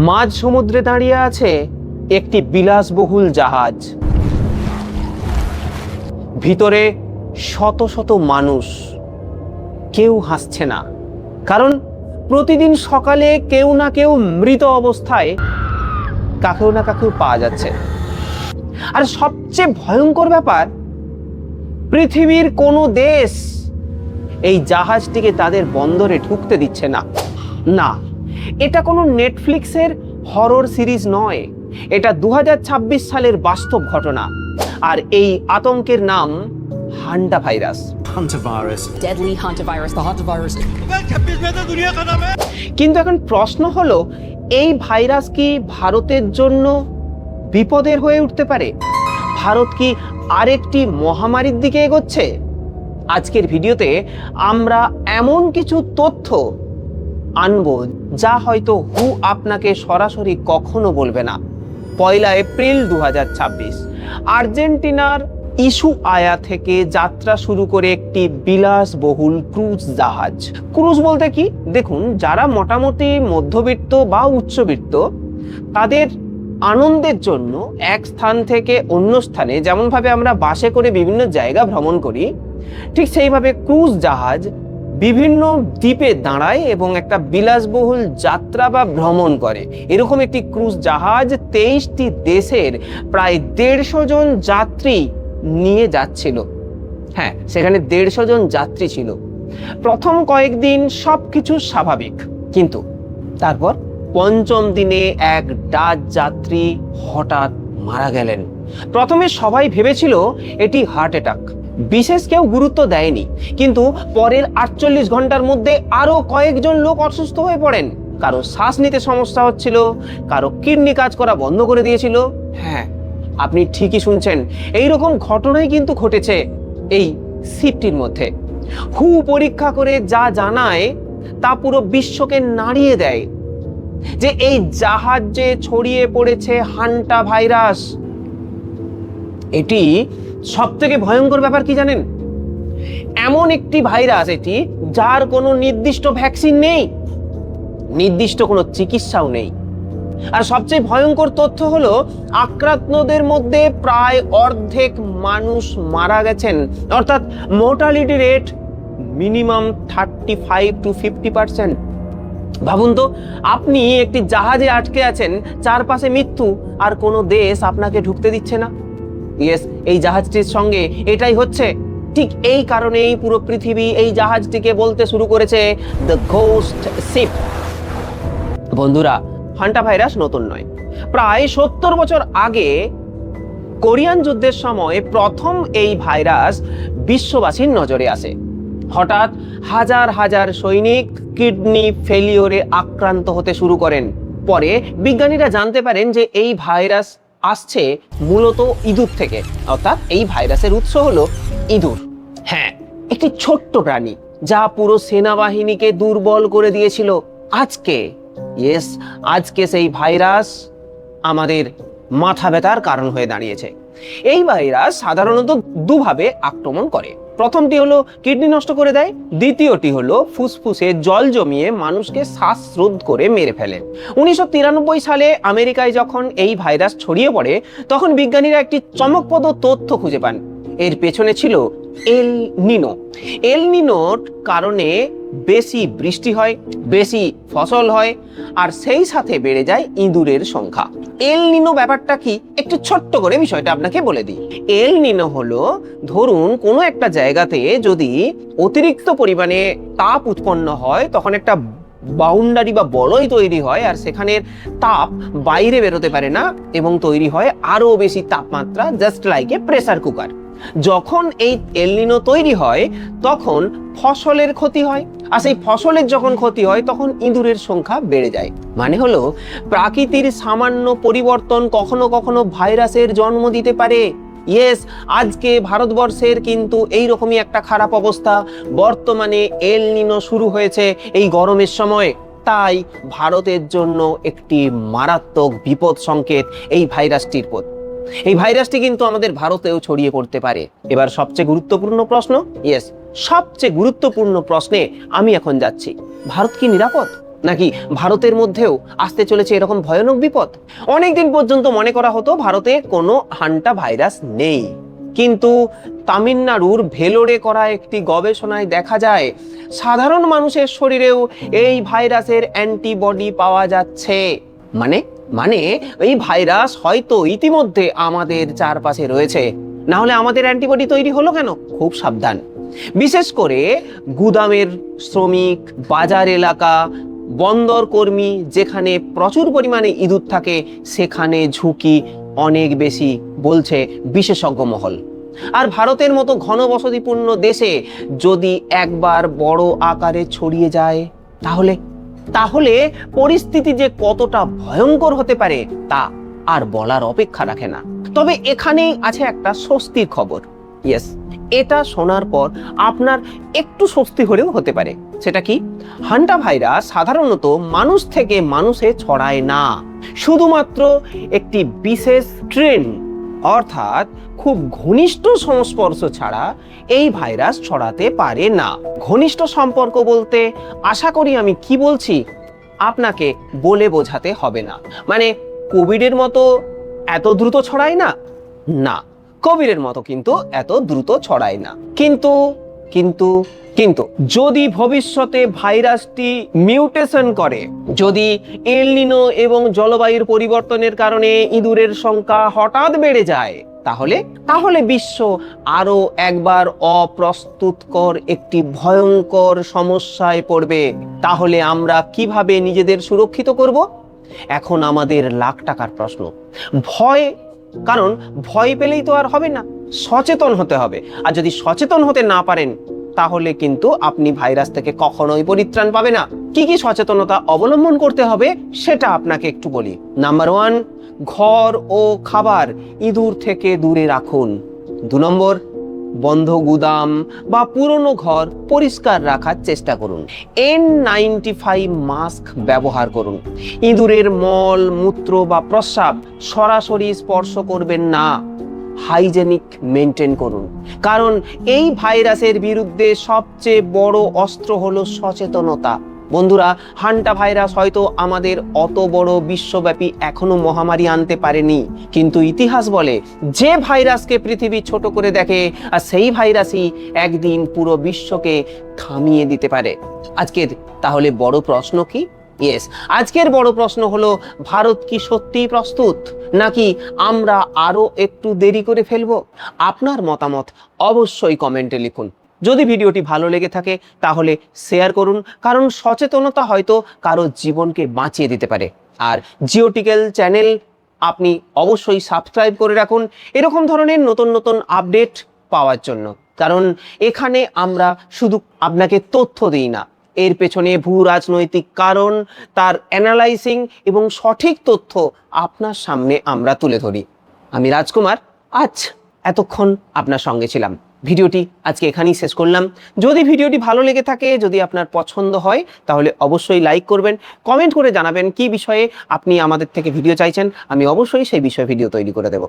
মাঝ সমুদ্রে দাঁড়িয়ে আছে একটি বিলাসবহুল জাহাজ, ভিতরে শত শত মানুষ। কেউ হাসছে না, কারণ প্রতিদিন সকালে কেউ না কেউ মৃত অবস্থায় কাকেও না কাকেও পাওয়া যাচ্ছে। আর সবচেয়ে ভয়ঙ্কর ব্যাপার, পৃথিবীর কোনো দেশ এই জাহাজটিকে তাদের বন্দরে ঢুকতে দিচ্ছে না। না, এটা কোনো নেটফ্লিক্সের হরর সিরিজ নয়, এটা 2026 সালের বাস্তব ঘটনা। আর এই আতঙ্কের নাম hanta virus. Deadly hantavirus. The hantavirus. কিন্তু এখন প্রশ্ন হলো, এই ভাইরাস কি ভারতের জন্য বিপদের হয়ে উঠতে পারে? ভারত কি আরেকটি মহামারীর দিকে এগোচ্ছে? আজকের ভিডিওতে আমরা এমন কিছু তথ্য আনবো যা হয়তো আপনাকে সরাসরি কখনো বলবে না। 1 এপ্রিল 2026 আর্জেন্টিনার ইশুআয়া থেকে যাত্রা শুরু করে একটি বিলাসবহুল ক্রুজ জাহাজ। ক্রুজ বলতে কি, দেখুন, যারা মোটামুটি মধ্যবিত্ত বা উচ্চবিত্ত তাদের আনন্দের জন্য এক স্থান থেকে অন্য স্থানে, যেমনভাবে আমরা বাসে করে বিভিন্ন জায়গা ভ্রমণ করি, ঠিক সেইভাবে ক্রুজ জাহাজ বিভিন্ন দ্বীপে দাঁড়ায় এবং একটা বিলাসবহুল যাত্রা বা ভ্রমণ করে। এরকম একটি ক্রুজ জাহাজ 23টি দেশের প্রায় 150 জন যাত্রী নিয়ে যাচ্ছিল। হ্যাঁ, সেখানে 150 জন যাত্রী ছিল। প্রথম কয়েকদিন সবকিছু স্বাভাবিক, কিন্তু তারপর পঞ্চম দিনে এক ডাচ যাত্রী হঠাৎ মারা গেলেন। প্রথমে সবাই ভেবেছিল এটি হার্ট অ্যাটাক, বিশেষ কেউ গুরুত্ব দেয়নি। কিন্তু পরের 48 ঘন্টার মধ্যে আরো কয়েকজন লোক অসুস্থ হয়ে পড়েন। কারো শ্বাস নিতে সমস্যা হচ্ছিল, কারো কিডনি কাজ করা বন্ধ করে দিয়েছিল। হ্যাঁ, আপনি ঠিকই শুনছেন, এইরকম ঘটনাই কিন্তু ঘটেছে এই শিপটির মধ্যে। পরীক্ষা করে যা জানায় তা পুরো বিশ্বকে নাড়িয়ে দেয় যে এই জাহাজে ছড়িয়ে পড়েছে হান্টা ভাইরাস। এটি সবথেকে ভয়ঙ্কর ব্যাপার কি জানেন? এমন একটি ভাইরাস এটি, যার কোনো নির্দিষ্ট ভ্যাকসিন নেই, নির্দিষ্ট কোনো চিকিৎসাও নেই। আর সবচেয়ে ভয়ঙ্কর তথ্য হলো, আক্রান্তদের মধ্যে প্রায় অর্ধেক মানুষ মারা গেছেন, অর্থাৎ মোর্টালিটি রেট মিনিমাম 35 to 50%। ভাবুন তো, আপনি একটি জাহাজে আটকে আছেন, চারপাশে মৃত্যু, আর কোনো দেশ আপনাকে ঢুকতে দিচ্ছে না। ইয়েস, এই জাহাজটির সঙ্গে এটাই হচ্ছে। ঠিক এই কারণেই পুরো পৃথিবী এই জাহাজটিকে বলতে শুরু করেছে দ্য ঘোস্ট শিপ। বন্ধুরা, হান্টা ভাইরাস নতুন নয়। প্রায় 70 বছর আগে কোরিয়ান যুদ্ধের সময় প্রথম এই ভাইরাস বিশ্ববাসীর নজরে আসে। হঠাৎ হাজার হাজার সৈনিক কিডনি ফেলিওরে আক্রান্ত হতে শুরু করেন। পরে বিজ্ঞানীরা জানতে পারেন যে এই ভাইরাস আসছে মূলত ইঁদুর থেকে, অর্থাৎ এই ভাইরাসের উৎস হলো ইঁদুর। হ্যাঁ, একটি ছোট্ট প্রাণী যা পুরো সেনাবাহিনীকে দুর্বল করে দিয়েছিল। আজকে সেই ভাইরাস আমাদের মাথা ব্যথার কারণ হয়ে দাঁড়িয়েছে। এই ভাইরাস সাধারণত দুভাবে আক্রমণ করে। প্রথমটি হলো কিডনি নষ্ট করে দেয়, দ্বিতীয়টি হলো ফুসফুসে জল জমিয়ে মানুষকে শ্বাসরোধ করে মেরে ফেলে। 1993 সালে আমেরিকায় যখন এই ভাইরাস ছড়িয়ে পড়ে, তখন বিজ্ঞানীরা একটি চমকপ্রদ তথ্য খুঁজে পান। এর পেছনে ছিল এল নিনো। এল নিনোর কারণে বেশি বৃষ্টি হয়, বেশি ফসল হয়, আর সেই সাথে বেড়ে যায় ইঁদুরের সংখ্যা। এল নিনো ব্যাপারটা কি, একটু ছোট্ট করে বিষয়টা আপনাকে বলে দিই। এল নিনো হলো, ধরুন কোনো একটা জায়গাতে যদি অতিরিক্ত পরিমাণে তাপ উৎপন্ন হয়, তখন একটা বাউন্ডারি বা বলয় তৈরি হয়, আর সেখানের তাপ বাইরে বেরোতে পারে না এবং তৈরি হয় আরো বেশি তাপমাত্রা, just like a pressure cooker. যখন এই এল নিনো তৈরি হয়, তখন ফসলের ক্ষতি হয়, আর সেই ফসলের যখন ক্ষতি হয়, তখন ইঁদুরের সংখ্যা বেড়ে যায়। মানে হলো, প্রকৃতির সামান্য পরিবর্তন কখনো কখনো ভাইরাসের জন্ম দিতে পারে। ইয়েস, আজকে ভারতবর্ষের কিন্তু এইরকমই একটা খারাপ অবস্থা। বর্তমানে এল নিনো শুরু হয়েছে এই গরমের সময়, তাই ভারতের জন্য একটি মারাত্মক বিপদ সংকেত এই ভাইরাসটির পথ। এই ভাইরাসটি কিন্তু আমাদের ভারতেও ছড়িয়ে পড়তে পারে। এবার সবচেয়ে গুরুত্বপূর্ণ প্রশ্ন, সবচেয়ে গুরুত্বপূর্ণ প্রশ্নে আমি এখন যাচ্ছি। ভারত কি নিরাপদ? নাকি ভারতের মধ্যেও আসতে চলেছে এরকম ভয়ানক বিপদ? অনেকদিন পর্যন্ত মনে করা হতো ভারতে কোনো হান্টা ভাইরাস নেই, কিন্তু তামিলনাড়ুর ভেলোরে করা একটি গবেষণায় দেখা যায় সাধারণ মানুষের শরীরেও এই ভাইরাসের অ্যান্টিবডি পাওয়া যাচ্ছে। মানে মানে এই ভাইরাস হয়তো ইতিমধ্যে আমাদের চারপাশে রয়েছে, না হলে আমাদের অ্যান্টিবডি তৈরি হলো কেন? খুব সাবধান। বিশেষ করে গুদামের শ্রমিক, বাজার এলাকা, বন্দর কর্মী, যেখানে প্রচুর পরিমাণে ইঁদুর থাকে সেখানে ঝুঁকি অনেক বেশি বলছে বিশেষজ্ঞ মহল। আর ভারতের মতো ঘনবসতিপূর্ণ দেশে যদি একবার বড় আকারে ছড়িয়ে যায় তাহলে তাহলে পরিস্থিতি যে কতটা ভয়ঙ্কর হতে পারে তা আর বলার অপেক্ষা রাখে না। তবে এখানেই আছে একটা স্বস্তির খবর। ইয়েস, এটা শোনার পর আপনার একটু স্বস্তি হলেও হতে পারে। সেটা কি? হান্টা ভাইরাস সাধারণত মানুষ থেকে মানুষে ছড়ায় না, শুধুমাত্র একটি বিশেষ ট্রেন অর্থাৎ খুব ঘনিষ্ঠ সংস্পর্শ ছাড়া এই ভাইরাস ছড়াতে পারে না। ঘনিষ্ঠ সম্পর্ক বলতে আশা করি আমি কি বলছি আপনাকে বলে বোঝাতে হবে না। মানে কোভিডের মতো এত দ্রুত ছড়ায় না, না, কোভিডের মতো কিন্তু এত দ্রুত ছড়ায় না। কিন্তু কিন্তু কিন্তু যদি ভবিষ্যতে ভাইরাসটি মিউটেশন করে, যদি এল নিনো এবং জলবায়ুর পরিবর্তনের কারণে ইঁদুরের সংখ্যা হঠাৎ বেড়ে যায়, তাহলে বিশ্ব আরো একবার অপ্রস্তুতকর একটি ভয়ঙ্কর সমস্যায় পড়বে। তাহলে আমরা কিভাবে নিজেদের সুরক্ষিত করব? এখন আমাদের লাখ টাকার প্রশ্ন। কারণ ভয় পেলেই তো আর হবে না, সচেতন হতে হবে। আর যদি সচেতন হতে না পারেন তাহলে কিন্তু আপনি ভাইরাস থেকে কখনোই পরিত্রাণ পাবে না। কি কি সচেতনতা অবলম্বন করতে হবে সেটা আপনাকে একটু বলি। নাম্বার 1, ঘর ও খাবার ইঁদুর থেকে দূরে রাখুন। 2 নম্বর, বন্ধ গুদাম বা পুরনো ঘর পরিষ্কার রাখার চেষ্টা করুন। N95 মাস্ক ব্যবহার করুন। ইঁদুরের মল, মূত্র বা প্রস্রাব সরাসরি স্পর্শ করবেন না। হাইজেনিক মেনটেন করুন, কারণ এই ভাইরাসের বিরুদ্ধে সবচেয়ে বড় অস্ত্র হলো সচেতনতা। বন্ধুরা, হান্টা ভাইরাস হয়তো আমাদের অত বড় বিশ্বব্যাপী এখনো মহামারী আনতে পারেনি, কিন্তু ইতিহাস বলে যে ভাইরাসকে পৃথিবী ছোট করে দেখে আর সেই ভাইরাসই একদিন পুরো বিশ্বকে থামিয়ে দিতে পারে। আজকের তাহলে বড় প্রশ্ন কি? ইয়েস, আজকের বড় প্রশ্ন হলো ভারত কি সত্যিই প্রস্তুত, নাকি আমরা আরো একটু দেরি করে ফেলবো? আপনার মতামত অবশ্যই কমেন্টে লিখুন। যদি ভিডিওটি ভালো লেগে থাকে তাহলে শেয়ার করুন, কারণ সচেতনতা হয়তো কারো জীবনকে বাঁচিয়ে দিতে পারে। আর জিওটিক্যাল চ্যানেল আপনি অবশ্যই সাবস্ক্রাইব করে রাখুন এরকম ধরনের নতুন নতুন আপডেট পাওয়ার জন্য, কারণ এখানে আমরা শুধু আপনাকে তথ্য দিই না, এর পেছনে ভূ রাজনৈতিক কারণ, তার অ্যানালাইসিং এবং সঠিক তথ্য আপনার সামনে আমরা তুলে ধরি। আমি রাজকুমার আজ এতক্ষণ আপনার সঙ্গে ছিলাম। ভিডিওটি আজকে এখানেই শেষ করলাম। যদি ভিডিওটি ভালো লেগে থাকে, যদি আপনার পছন্দ হয়, তাহলে অবশ্যই লাইক করবেন, কমেন্ট করে জানাবেন কি বিষয়ে আপনি আমাদের থেকে ভিডিও চাইছেন। আমি অবশ্যই সেই বিষয়ে ভিডিও তৈরি করে দেব।